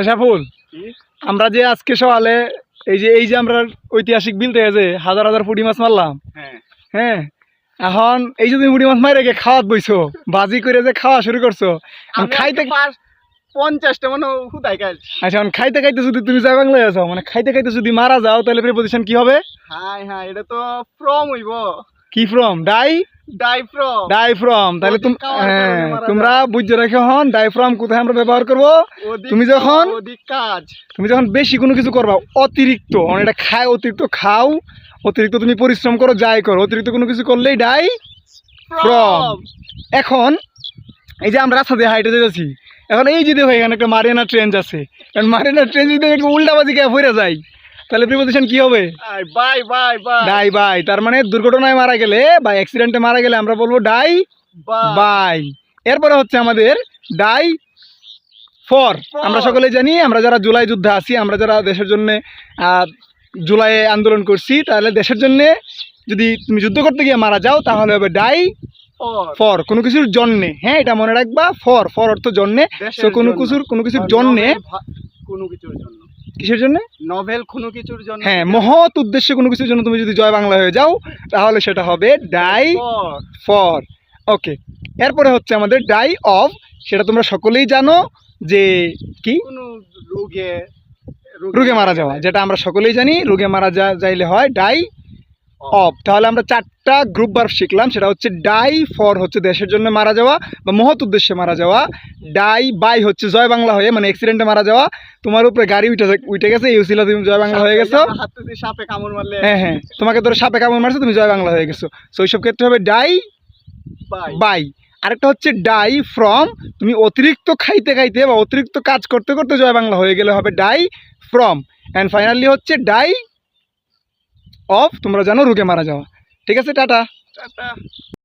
সাফুল, আমরা যে আজকে সকালে এই যে আমরা ঐতিহাসিক বিল থেকে যে হাজার হাজার পুঁটি মাছ মারলাম, হ্যাঁ, এখন এই যে তুমি পুঁটি মাছ মাইরে খাওয়াত বইছো, বাজি করে যে খাওয়া শুরু করছো, খাইতে 50টা মানে হুদাই খাই। আচ্ছা, এখন খাইতে খাইতে যদি তুমি জয় বাংলায় আছো, মানে খাইতে খাইতে যদি মারা যাও, তাহলে প্রিপোজিশন কি হবে? হ্যাঁ, এটা তো ফ্রম হইব। কি ফ্রম? Die from. তাহলে তোমরা বুঝে রেখে হন, ডাই ফ্রম কোথায় আমরা ব্যবহার করব? তুমি যখন বেশি কোনো কিছু করবা, অতিরিক্ত মানে এটা খায়, অতিরিক্ত খাও, অতিরিক্ত তুমি পরিশ্রম করো, যাই করো, অতিরিক্ত কোনো কিছু করলেই ডাই ফ্রম। এখন এই যে আমরা রাস্তা দিয়ে হাইটে যাচ্ছি, এখন এই যে দেখো এখানে একটা মারিয়ানা ট্রেঞ্চ আছে, কারণ মারিয়ানা ট্রেঞ্চ যদি একটু উল্টাবাজি খেয়ে ফিরে যায়, তাহলে প্রিপোজিশন কি হবে? বাই। তার মানে দুর্ঘটনায় মারা গেলে বা অ্যাক্সিডেন্টে মারা গেলে আমরা বলবো ডাই বাই। এরপরে হচ্ছে আমাদের ডাই ফর। আমরা সকলেই জানি, আমরা যারা জুলাই যুদ্ধে আছি, আমরা যারা দেশের জন্য জুলাইয়ে আন্দোলন করছি, তাহলে দেশের জন্য যদি তুমি যুদ্ধ করতে গিয়ে মারা যাও, তাহলে হবে ডাই ফর, কোনো কিছুর জন্যে। হ্যাঁ, এটা মনে রাখবা, ফর অর্থ জন্যে। কোনো কিছুর জন্যে, কিসের জন্য? নভেল কোনো কিছুর জন্য। হ্যাঁ, মহৎ উদ্দেশ্যে কোনো কিছুর জন্য তুমি যদি জয় বাংলা হয়ে যাও, তাহলে সেটা হবে ডাই ফর। ওকে, এরপরে হচ্ছে আমাদের ডাই অফ। সেটা তোমরা সকলেই জানো যে কি? কোনো রোগে মারা যাওয়া, যেটা আমরা সকলেই জানি, রোগে মারা যাইলে হয় ডাই অফ। তাহলে আমরা 4টা গ্রুপ ভার্ব শিখলাম। সেটা হচ্ছে ডাই ফর হচ্ছে দেশের জন্য মারা যাওয়া বা মহৎ উদ্দেশ্যে মারা যাওয়া, ডাই বাই হচ্ছে জয় বাংলা হয়ে, মানে অ্যাক্সিডেন্টে মারা যাওয়া, তোমার উপরে গাড়ি উঠে গেছে, এই ছিল তুমি জয় বাংলা হয়ে গেছো। সাপে কামড় মারলে, হ্যাঁ, তোমাকে ধরে সাপে কামড় মারছে, তুমি জয় বাংলা হয়ে গেছো। তো ওইসব ক্ষেত্রে হবে ডাই বাই। আরেকটা হচ্ছে ডাই ফ্রম, তুমি অতিরিক্ত খাইতে খাইতে বা অতিরিক্ত কাজ করতে করতে জয় বাংলা হয়ে গেলে হবে ডাই ফ্রম। অ্যান্ড ফাইনালি হচ্ছে ডাই অফ, তোমরা জানো, রোগে মারা যাওয়া। ঠিক আছে, টাটা।